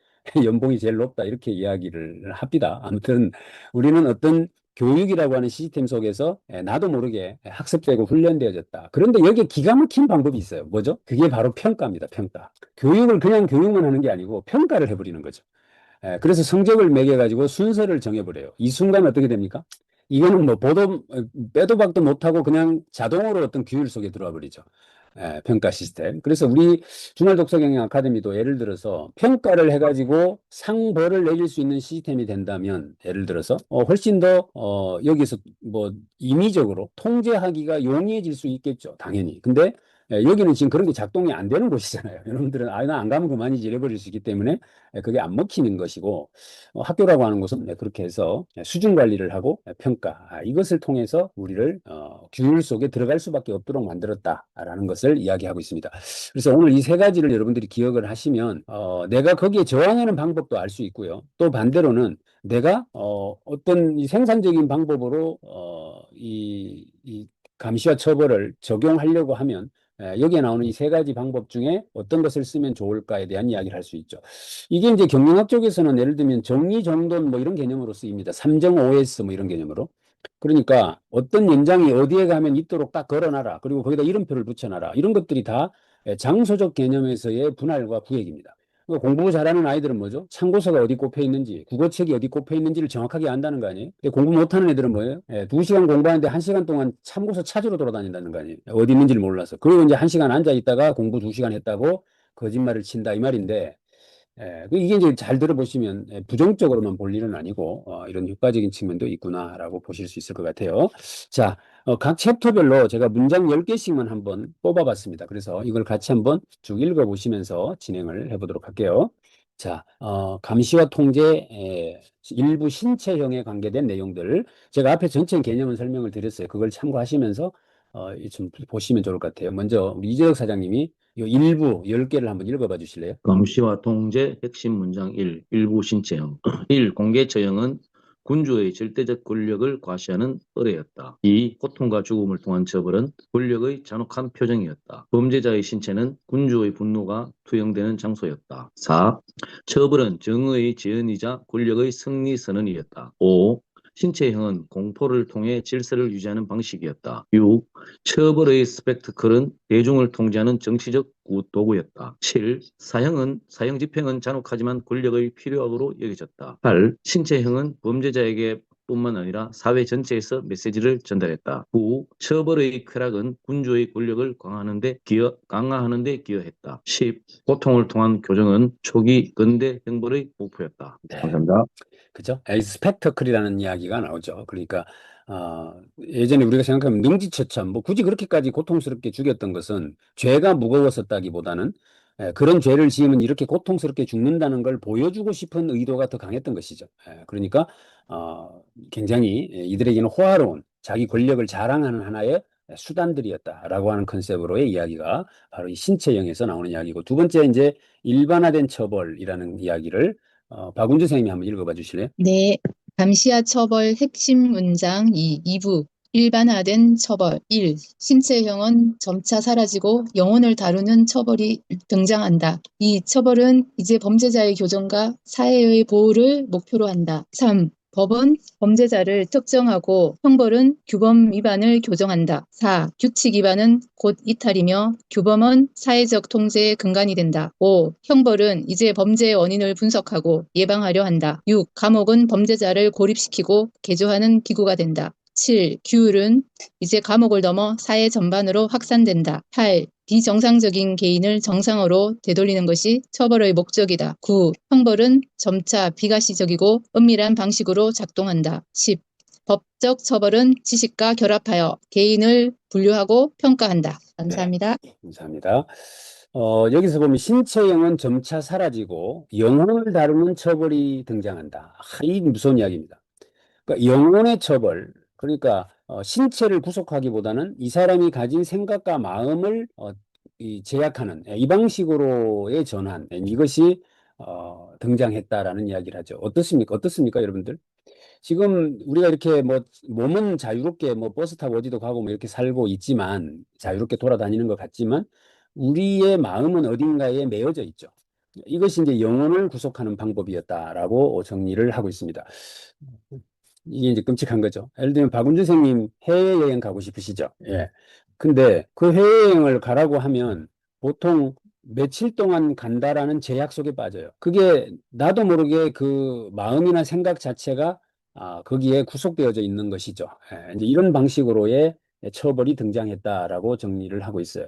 연봉이 제일 높다 이렇게 이야기를 합니다. 아무튼 우리는 어떤 교육이라고 하는 시스템 속에서 나도 모르게 학습되고 훈련되어졌다. 그런데 여기에 기가 막힌 방법이 있어요. 뭐죠? 그게 바로 평가입니다. 평가. 교육을 그냥 교육만 하는 게 아니고 평가를 해버리는 거죠. 그래서 성적을 매겨가지고 순서를 정해버려요. 이 순간 어떻게 됩니까? 이거는 뭐 빼도 박도 못하고 그냥 자동으로 어떤 규율 속에 들어와 버리죠. 평가 시스템. 그래서 우리 주말 독서 경영 아카데미도 예를 들어서 평가를 해가지고 상벌을 내릴 수 있는 시스템이 된다면 예를 들어서 훨씬 더 여기서 뭐 임의적으로 통제하기가 용이해질 수 있겠죠. 당연히. 근데 여기는 지금 그런 게 작동이 안 되는 곳이잖아요. 여러분들은 나 안 가면 그만이지 이래버릴 수 있기 때문에 그게 안 먹히는 것이고 학교라고 하는 것은 그렇게 해서 수준 관리를 하고 평가 이것을 통해서 우리를 규율 속에 들어갈 수밖에 없도록 만들었다라는 것을 이야기하고 있습니다. 그래서 오늘 이 세 가지를 여러분들이 기억을 하시면 내가 거기에 저항하는 방법도 알 수 있고요. 또 반대로는 내가 어떤 이 생산적인 방법으로 이 감시와 처벌을 적용하려고 하면 여기에 나오는 이 세 가지 방법 중에 어떤 것을 쓰면 좋을까에 대한 이야기를 할 수 있죠. 이게 이제 경영학 쪽에서는 예를 들면 정리정돈 뭐 이런 개념으로 쓰입니다. 3정 5S 뭐 이런 개념으로. 그러니까 어떤 연장이 어디에 가면 있도록 딱 걸어놔라. 그리고 거기다 이름표를 붙여놔라. 이런 것들이 다 장소적 개념에서의 분할과 구획입니다. 그러니까 공부 잘하는 아이들은 뭐죠? 참고서가 어디 꼽혀 있는지, 국어책이 어디 꼽혀 있는지를 정확하게 안다는 거 아니에요? 근데 공부 못하는 애들은 뭐예요? 2시간 공부하는데 1시간 동안 참고서 찾으러 돌아다닌다는 거 아니에요? 어디 있는지를 몰라서. 그리고 이제 1시간 앉아 있다가 공부 2시간 했다고 거짓말을 친다 이 말인데 이게 이제 잘 들어보시면 부정적으로만 볼 일은 아니고 이런 효과적인 측면도 있구나라고 보실 수 있을 것 같아요. 자, 각 챕터별로 제가 문장 10개씩만 한번 뽑아봤습니다. 그래서 이걸 같이 한번 쭉 읽어보시면서 진행을 해보도록 할게요. 자, 감시와 통제 일부 신체형에 관계된 내용들 제가 앞에 전체 개념은 설명을 드렸어요. 그걸 참고하시면서 좀 보시면 좋을 것 같아요. 먼저 우리 이재혁 사장님이 이 일부 10개를 한번 읽어봐 주실래요? 감시와 통제 핵심 문장 1. 일부 신체형. 1. 공개 처형은 군주의 절대적 권력을 과시하는 어뢰였다. 2. 고통과 죽음을 통한 처벌은 권력의 잔혹한 표정이었다. 범죄자의 신체는 군주의 분노가 투영되는 장소였다. 4. 처벌은 정의의 재현이자 권력의 승리 선언이었다. 5. 신체형은 공포를 통해 질서를 유지하는 방식이었다. 6. 처벌의 스펙트클은 대중을 통제하는 정치적 도구였다. 7. 사형 집행은 잔혹하지만 권력의 필요악으로 여겨졌다. 8. 신체형은 범죄자에게 뿐만 아니라 사회 전체에서 메시지를 전달했다. 9. 처벌의 쾌락은 군주의 권력을 강화하는 데 기여했다. 10. 고통을 통한 교정은 초기 근대 형벌의 목표였다. 네. 감사합니다. 그죠? 스펙터클이라는 이야기가 나오죠. 그러니까 예전에 우리가 생각하면 능지처참, 뭐 굳이 그렇게까지 고통스럽게 죽였던 것은 죄가 무거웠었다기보다는 그런 죄를 지으면 이렇게 고통스럽게 죽는다는 걸 보여주고 싶은 의도가 더 강했던 것이죠. 그러니까 굉장히 이들에게는 호화로운 자기 권력을 자랑하는 하나의 수단들이었다라고 하는 컨셉으로의 이야기가 바로 이 신체형에서 나오는 이야기고, 두 번째 이제 일반화된 처벌이라는 이야기를 박운주 선생님이 한번 읽어봐 주실래요? 네, 감시와 처벌 핵심 문장 2, 2부 일반화된 처벌 1. 신체형은 점차 사라지고 영혼을 다루는 처벌이 등장한다. 2. 처벌은 이제 범죄자의 교정과 사회의 보호를 목표로 한다. 3. 법은 범죄자를 특정하고 형벌은 규범 위반을 교정한다. 4. 규칙 위반은 곧 이탈이며 규범은 사회적 통제의 근간이 된다. 5. 형벌은 이제 범죄의 원인을 분석하고 예방하려 한다. 6. 감옥은 범죄자를 고립시키고 개조하는 기구가 된다. 7. 규율은 이제 감옥을 넘어 사회 전반으로 확산된다. 8. 비정상적인 개인을 정상으로 되돌리는 것이 처벌의 목적이다. 9. 형벌은 점차 비가시적이고 은밀한 방식으로 작동한다. 10. 법적 처벌은 지식과 결합하여 개인을 분류하고 평가한다. 감사합니다. 감사합니다. 여기서 보면 신체형은 점차 사라지고 영혼을 다루는 처벌이 등장한다. 이 무서운 이야기입니다. 그러니까 영혼의 처벌, 그러니까 신체를 구속하기보다는 이 사람이 가진 생각과 마음을 제약하는 이 방식으로의 전환, 이것이 등장했다라는 이야기를 하죠. 어떻습니까? 어떻습니까, 여러분들? 지금 우리가 이렇게 뭐 몸은 자유롭게 뭐 버스 타고 어디도 가고 뭐 이렇게 살고 있지만, 자유롭게 돌아다니는 것 같지만 우리의 마음은 어딘가에 매여져 있죠. 이것이 이제 영혼을 구속하는 방법이었다라고 정리를 하고 있습니다. 이게 이제 끔찍한 거죠. 예를 들면 박은주 선생님 해외여행 가고 싶으시죠? 예. 근데 그 해외여행을 가라고 하면 보통 며칠 동안 간다라는 제약 속에 빠져요. 그게 나도 모르게 그 마음이나 생각 자체가 거기에 구속되어져 있는 것이죠. 예. 이제 이런 방식으로의 처벌이 등장했다라고 정리를 하고 있어요.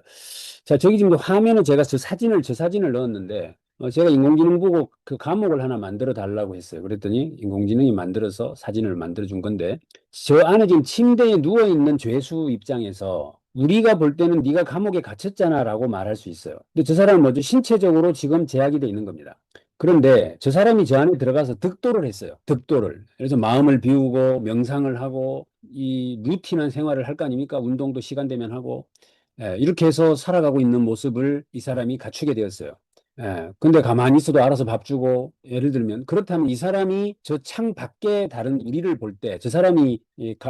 자, 저기 지금 화면에 제가 저 사진을 넣었는데, 제가 인공지능 보고 그 과목을 하나 만들어 달라고 했어요. 그랬더니 인공지능이 만들어서 사진을 만들어 준 건데, 저 안에 지금 침대에 누워 있는 죄수 입장에서 우리가 볼 때는 네가 감옥에 갇혔잖아라고 말할 수 있어요. 근데 저 사람은 뭐죠? 신체적으로 지금 제약이 돼 있는 겁니다. 그런데 저 사람이 저 안에 들어가서 득도를 했어요. 득도를. 그래서 마음을 비우고 명상을 하고 이 루틴한 생활을 할 거 아닙니까? 운동도 시간 되면 하고. 이렇게 해서 살아가고 있는 모습을 이 사람이 갖추게 되었어요. 근데 가만히 있어도 알아서 밥 주고, 예를 들면, 그렇다면 이 사람이 저 창 밖에 다른 우리를 볼 때, 저 사람이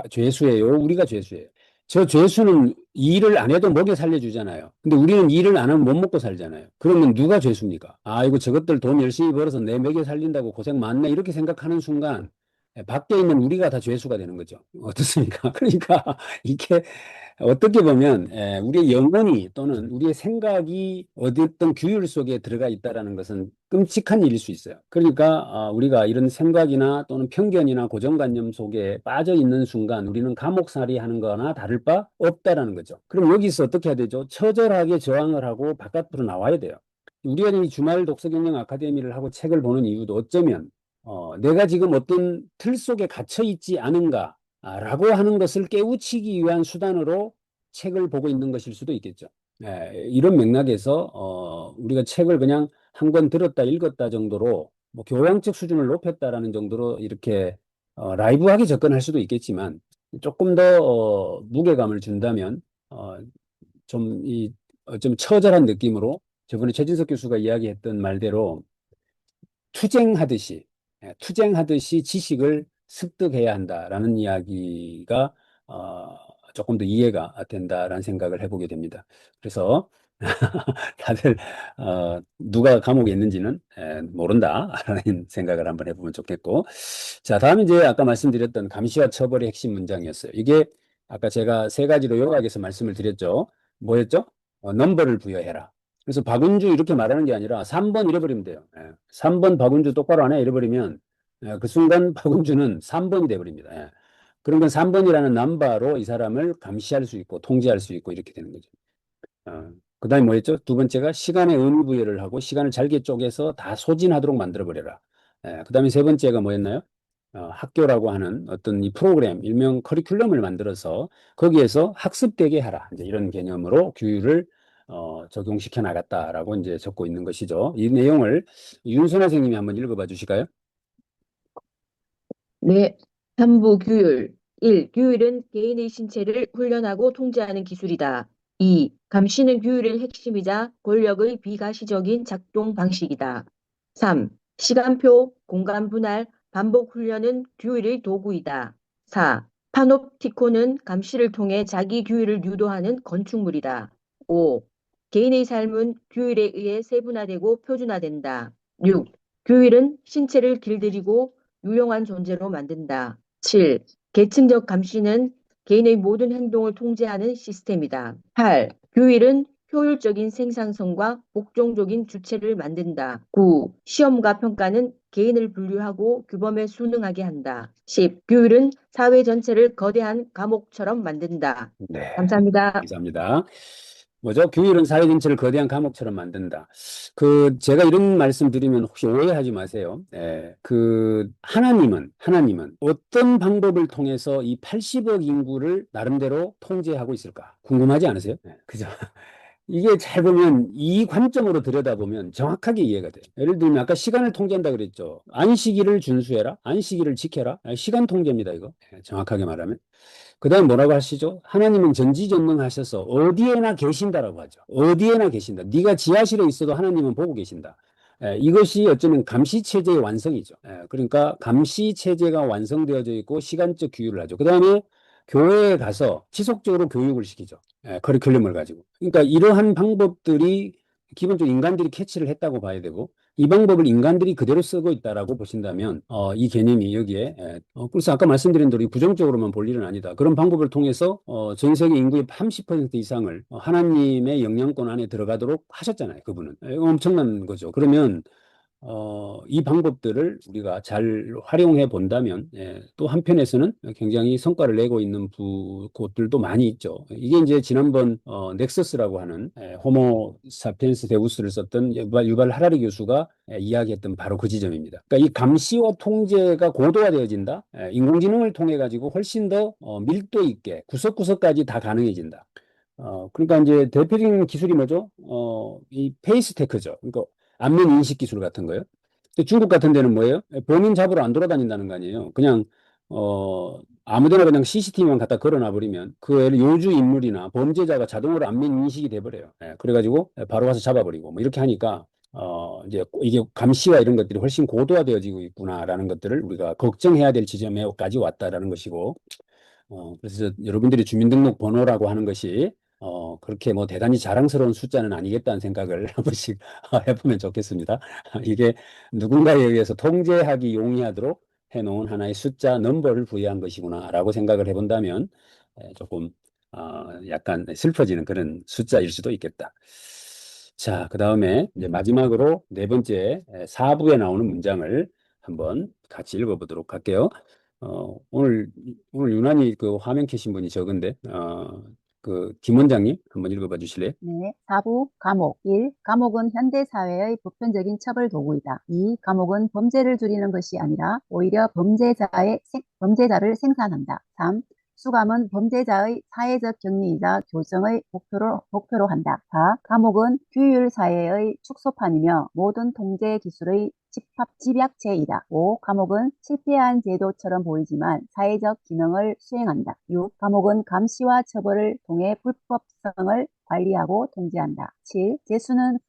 죄수예요? 우리가 죄수예요? 저 죄수는 일을 안 해도 먹여 살려주잖아요. 근데 우리는 일을 안 하면 못 먹고 살잖아요. 그러면 누가 죄수입니까? 아이고, 저것들 돈 열심히 벌어서 내 먹여 살린다고 고생 많네. 이렇게 생각하는 순간, 밖에 있는 우리가 다 죄수가 되는 거죠. 어떻습니까? 그러니까 이게 어떻게 보면 우리의 영혼이 또는 우리의 생각이 어떤 규율 속에 들어가 있다라는 것은 끔찍한 일일 수 있어요. 그러니까 우리가 이런 생각이나 또는 편견이나 고정관념 속에 빠져 있는 순간 우리는 감옥살이 하는 거나 다를 바 없다라는 거죠. 그럼 여기서 어떻게 해야 되죠? 처절하게 저항을 하고 바깥으로 나와야 돼요. 우리가 이 주말 독서경영 아카데미를 하고 책을 보는 이유도 어쩌면 내가 지금 어떤 틀 속에 갇혀 있지 않은가 라고 하는 것을 깨우치기 위한 수단으로 책을 보고 있는 것일 수도 있겠죠. 이런 맥락에서 우리가 책을 그냥 한 권 들었다 읽었다 정도로 뭐 교양적 수준을 높였다라는 정도로 이렇게 라이브하게 접근할 수도 있겠지만, 조금 더 무게감을 준다면 좀 처절한 느낌으로 저번에 최진석 교수가 이야기했던 말대로 투쟁하듯이 투쟁하듯이 지식을 습득해야 한다라는 이야기가 조금 더 이해가 된다라는 생각을 해보게 됩니다. 그래서 다들 누가 감옥에 있는지는 모른다라는 생각을 한번 해보면 좋겠고, 자, 다음 이제 아까 말씀드렸던 감시와 처벌의 핵심 문장이었어요. 이게 아까 제가 세 가지로 요약해서 말씀을 드렸죠. 뭐였죠? 넘버를 부여해라. 그래서 박은주 이렇게 말하는 게 아니라 3번 잃어버리면 돼요. 3번 박은주 똑바로 안 해 잃어버리면 그 순간 박은주는 3번이 돼버립니다. 그런 건 3번이라는 넘버로 이 사람을 감시할 수 있고 통제할 수 있고 이렇게 되는 거죠. 그다음에 뭐였죠? 두 번째가 시간의 의미 부여를 하고 시간을 잘게 쪼개서 다 소진하도록 만들어 버려라. 그다음에 세 번째가 뭐였나요? 학교라고 하는 어떤 이 프로그램, 일명 커리큘럼을 만들어서 거기에서 학습되게 하라. 이제 이런 개념으로 규율을 적용시켜 나갔다라고 이제 적고 있는 것이죠. 이 내용을 윤선아 선생님이 한번 읽어봐 주실까요? 네. 3부 규율. 1. 규율은 개인의 신체를 훈련하고 통제하는 기술이다. 2. 감시는 규율의 핵심이자 권력의 비가시적인 작동 방식이다. 3. 시간표, 공간 분할, 반복 훈련은 규율의 도구이다. 4. 파놉티콘은 감시를 통해 자기 규율을 유도하는 건축물이다. 5. 개인의 삶은 규율에 의해 세분화되고 표준화된다. 6. 규율은 신체를 길들이고 유용한 존재로 만든다. 7. 계층적 감시는 개인의 모든 행동을 통제하는 시스템이다. 8. 규율은 효율적인 생산성과 복종적인 주체를 만든다. 9. 시험과 평가는 개인을 분류하고 규범에 순응하게 한다. 10. 규율은 사회 전체를 거대한 감옥처럼 만든다. 네. 감사합니다. 감사합니다. 뭐죠? 규율은 사회 전체를 거대한 감옥처럼 만든다. 제가 이런 말씀 드리면 혹시 오해하지 마세요. 하나님은 어떤 방법을 통해서 이 80억 인구를 나름대로 통제하고 있을까? 궁금하지 않으세요? 그죠? 이게 잘 보면 이 관점으로 들여다보면 정확하게 이해가 돼요. 예를 들면 아까 시간을 통제한다 그랬죠. 안식일을 준수해라. 안식일을 지켜라. 시간 통제입니다, 이거. 정확하게 말하면. 그 다음 뭐라고 하시죠? 하나님은 전지전능하셔서 어디에나 계신다라고 하죠. 어디에나 계신다. 네가 지하실에 있어도 하나님은 보고 계신다. 이것이 어쩌면 감시체제의 완성이죠. 그러니까 감시체제가 완성되어져 있고 시간적 규율을 하죠. 그 다음에 교회에 가서 지속적으로 교육을 시키죠. 커리큘럼을 가지고. 그러니까 이러한 방법들이 기본적으로 인간들이 캐치를 했다고 봐야 되고 이 방법을 인간들이 그대로 쓰고 있다라고 보신다면 이 개념이 여기에 그래서 아까 말씀드린 대로 부정적으로만 볼 일은 아니다. 그런 방법을 통해서 전 세계 인구의 30% 이상을 하나님의 영향권 안에 들어가도록 하셨잖아요. 그분은. 이거 엄청난 거죠. 그러면 이 방법들을 우리가 잘 활용해 본다면 또 한편에서는 굉장히 성과를 내고 있는 곳들도 많이 있죠. 이게 이제 지난번 넥서스라고 하는 호모 사피엔스 데우스를 썼던 유발 하라리 교수가 이야기했던 바로 그 지점입니다. 그러니까 이 감시와 통제가 고도화되어진다. 인공지능을 통해 가지고 훨씬 더 밀도 있게 구석구석까지 다 가능해진다. 그러니까 이제 대표적인 기술이 뭐죠? 이 페이스 테크죠. 그러니까 안면 인식 기술 같은 거요. 근데 중국 같은 데는 뭐예요? 범인 잡으러 안 돌아다닌다는 거 아니에요. 그냥 아무데나 그냥 CCTV만 갖다 걸어놔 버리면 그 요주 인물이나 범죄자가 자동으로 안면 인식이 돼 버려요. 그래가지고 바로 와서 잡아버리고 뭐 이렇게 하니까 이제 이게 감시와 이런 것들이 훨씬 고도화되어지고 있구나라는 것들을 우리가 걱정해야 될 지점에까지 왔다라는 것이고 그래서 여러분들이 주민등록번호라고 하는 것이 그렇게 뭐 대단히 자랑스러운 숫자는 아니겠다는 생각을 한 번씩 해보면 좋겠습니다. 이게 누군가에 의해서 통제하기 용이하도록 해놓은 하나의 숫자, 넘버를 부여한 것이구나라고 생각을 해본다면 조금 약간 슬퍼지는 그런 숫자일 수도 있겠다. 자, 그 다음에 이제 마지막으로 네 번째 4부에 나오는 문장을 한번 같이 읽어보도록 할게요. 오늘 유난히 그 화면 켜신 분이 적은데, 김 원장님 한번 읽어봐 주실래요? 네, 4부 감옥 1. 감옥은 현대사회의 보편적인 처벌 도구이다. 2. 감옥은 범죄를 줄이는 것이 아니라 오히려 범죄자를 생산한다. 3. 수감은 범죄자의 사회적 격리이자 교정의 목표로 한다. 4. 감옥은 규율 사회의 축소판이며 모든 통제 기술의 집약체이다. 5. 감옥은 실패한 제도처럼 보이지만 사회적 기능을 수행한다. 6. 감옥은 감시와 처벌을 통해 불법성을 관리하고 통제한다. 7. 죄수는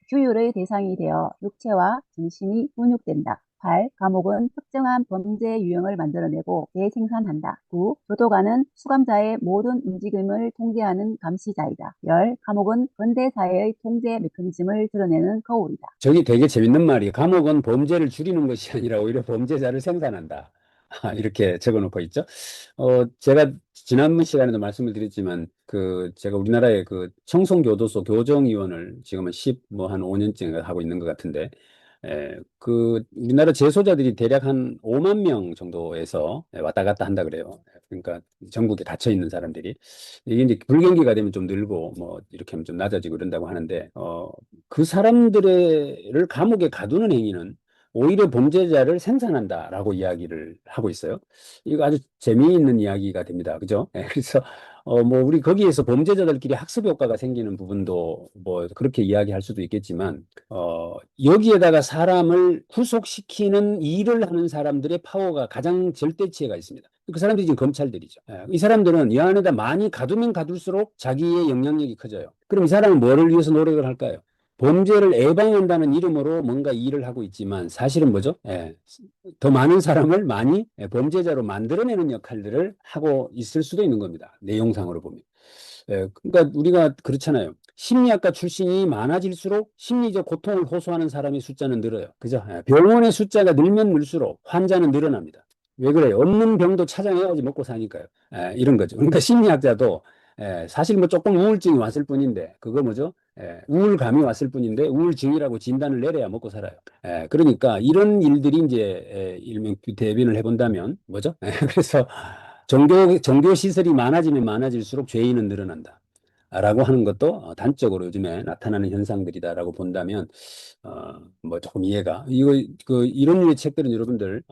규율의 대상이 되어 육체와 정신이 훈육된다. 8. 감옥은 특정한 범죄 유형을 만들어내고 재생산한다. 9. 교도관은 수감자의 모든 움직임을 통제하는 감시자이다. 10. 감옥은 근대사회의 통제 메커니즘을 드러내는 거울이다. 저기 되게 재밌는 말이에요. 감옥은 범죄를 줄이는 것이 아니라 오히려 범죄자를 생산한다. 이렇게 적어놓고 있죠. 제가 지난번 시간에도 말씀을 드렸지만, 제가 우리나라의 청송교도소 교정위원을 지금은 한 5년째 하고 있는 것 같은데, 우리나라 재소자들이 대략 한 5만 명 정도에서 왔다 갔다 한다 그래요. 그러니까 전국에 갇혀 있는 사람들이. 이게 이제 불경기가 되면 좀 늘고, 뭐, 이렇게 하면 좀 낮아지고 그런다고 하는데, 그 사람들을 감옥에 가두는 행위는 오히려 범죄자를 생산한다라고 이야기를 하고 있어요. 이거 아주 재미있는 이야기가 됩니다. 그죠? 그래서 뭐 우리 거기에서 범죄자들끼리 학습 효과가 생기는 부분도 뭐 그렇게 이야기할 수도 있겠지만 여기에다가 사람을 구속시키는 일을 하는 사람들의 파워가 가장 절대치가 있습니다. 그 사람들이 지금 검찰들이죠. 이 사람들은 이 안에다 많이 가두면 가둘수록 자기의 영향력이 커져요. 그럼 이 사람은 뭐를 위해서 노력을 할까요? 범죄를 예방한다는 이름으로 뭔가 일을 하고 있지만 사실은 뭐죠? 더 많은 사람을 많이 범죄자로 만들어내는 역할들을 하고 있을 수도 있는 겁니다. 내용상으로 보면. 그러니까 우리가 그렇잖아요. 심리학과 출신이 많아질수록 심리적 고통을 호소하는 사람의 숫자는 늘어요. 그죠? 병원의 숫자가 늘면 늘수록 환자는 늘어납니다. 왜 그래요? 없는 병도 찾아내야지 먹고 사니까요. 이런 거죠. 그러니까 심리학자도 사실 뭐 조금 우울증이 왔을 뿐인데 그거 뭐죠? 우울감이 왔을 뿐인데 우울증이라고 진단을 내려야 먹고 살아요. 그러니까 이런 일들이 이제 일명 대변을 해본다면 뭐죠? 그래서 종교 시설이 많아지면 많아질수록 죄인은 늘어난다. 라고 하는 것도 단적으로 요즘에 나타나는 현상들이다라고 본다면 뭐 조금 이해가 이런 류의 책들은 여러분들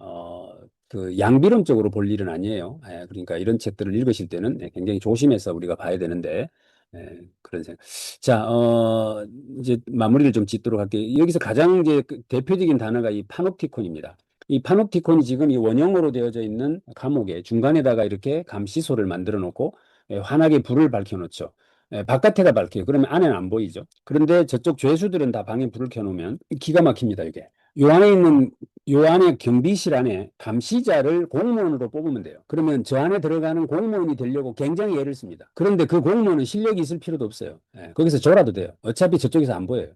그 양비론적으로 볼 일은 아니에요. 그러니까 이런 책들을 읽으실 때는 굉장히 조심해서 우리가 봐야 되는데 그런 생각. 자, 이제 마무리를 좀 짓도록 할게요. 여기서 가장 이제 그 대표적인 단어가 이 파놉티콘입니다. 이 파놉티콘이 지금 이 원형으로 되어져 있는 감옥에 중간에다가 이렇게 감시소를 만들어 놓고 환하게 불을 밝혀 놓죠. 바깥에가 밝혀요. 그러면 안에는 안 보이죠. 그런데 저쪽 죄수들은 다 방에 불을 켜놓으면 기가 막힙니다, 이게. 요 안에 경비실 안에 감시자를 공무원으로 뽑으면 돼요. 그러면 저 안에 들어가는 공무원이 되려고 굉장히 애를 씁니다. 그런데 그 공무원은 실력이 있을 필요도 없어요. 거기서 졸아도 돼요. 어차피 저쪽에서 안 보여요.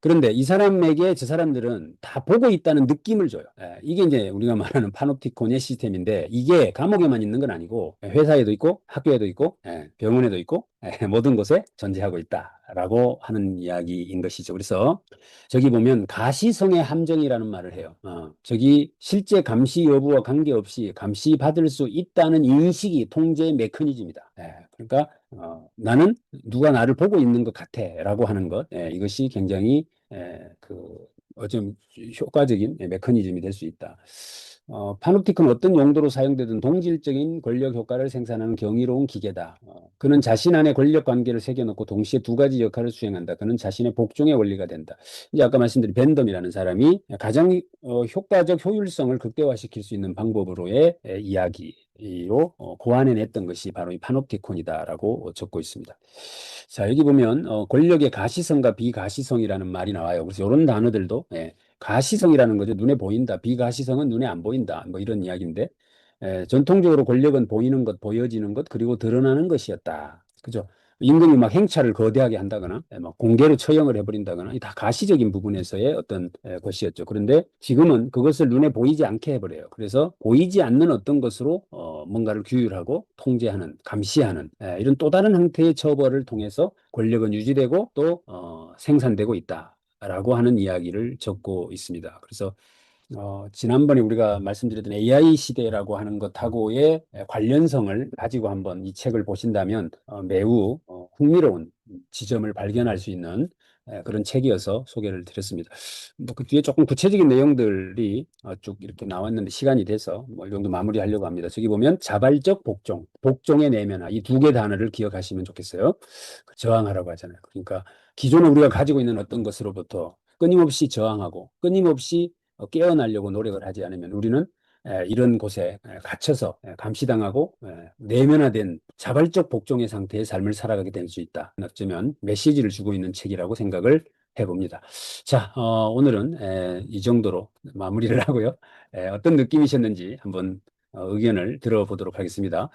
그런데 이 사람에게 저 사람들은 다 보고 있다는 느낌을 줘요. 이게 이제 우리가 말하는 파놉티콘의 시스템인데 이게 감옥에만 있는 건 아니고 회사에도 있고 학교에도 있고 병원에도 있고 모든 곳에 존재하고 있다라고 하는 이야기인 것이죠. 그래서 저기 보면 가시성의 함정이라는 말을 해요. 저기 실제 감시 여부와 관계없이 감시받을 수 있다는 인식이 통제 메커니즘이다. 그러니까 나는 누가 나를 보고 있는 것 같아라고 하는 것, 이것이 굉장히 좀 효과적인 메커니즘이 될 수 있다. 파놉티콘은 어떤 용도로 사용되든 동질적인 권력 효과를 생산하는 경이로운 기계다. 그는 자신 안에 권력 관계를 새겨놓고 동시에 두 가지 역할을 수행한다. 그는 자신의 복종의 원리가 된다. 이제 아까 말씀드린 벤덤이라는 사람이 가장 효과적 효율성을 극대화시킬 수 있는 방법으로의 이야기로 고안해냈던 것이 바로 이 파놉티콘이다라고 적고 있습니다. 자, 여기 보면 권력의 가시성과 비가시성이라는 말이 나와요. 그래서 이런 단어들도 가시성이라는 거죠. 눈에 보인다. 비가시성은 눈에 안 보인다. 뭐 이런 이야기인데 전통적으로 권력은 보이는 것, 보여지는 것, 그리고 드러나는 것이었다. 그죠? 임금이 막 행차를 거대하게 한다거나 막 공개로 처형을 해버린다거나 다 가시적인 부분에서의 어떤 것이었죠. 그런데 지금은 그것을 눈에 보이지 않게 해버려요. 그래서 보이지 않는 어떤 것으로 뭔가를 규율하고 통제하는, 감시하는 이런 또 다른 형태의 처벌을 통해서 권력은 유지되고 또 생산되고 있다라고 하는 이야기를 적고 있습니다. 그래서 지난번에 우리가 말씀드렸던 AI 시대라고 하는 것하고의 관련성을 가지고 한번 이 책을 보신다면 매우 흥미로운 지점을 발견할 수 있는 그런 책이어서 소개를 드렸습니다. 뭐 그 뒤에 조금 구체적인 내용들이 쭉 이렇게 나왔는데 시간이 돼서 뭐 이 정도 마무리하려고 합니다. 저기 보면 자발적 복종, 복종의 내면화 이 두 개 단어를 기억하시면 좋겠어요. 저항하라고 하잖아요. 그러니까 기존에 우리가 가지고 있는 어떤 것으로부터 끊임없이 저항하고 끊임없이 깨어나려고 노력을 하지 않으면 우리는 이런 곳에 갇혀서 감시당하고 내면화된 자발적 복종의 상태의 삶을 살아가게 될 수 있다. 어쩌면 메시지를 주고 있는 책이라고 생각을 해봅니다. 자, 오늘은 이 정도로 마무리를 하고요. 어떤 느낌이셨는지 한번 의견을 들어보도록 하겠습니다.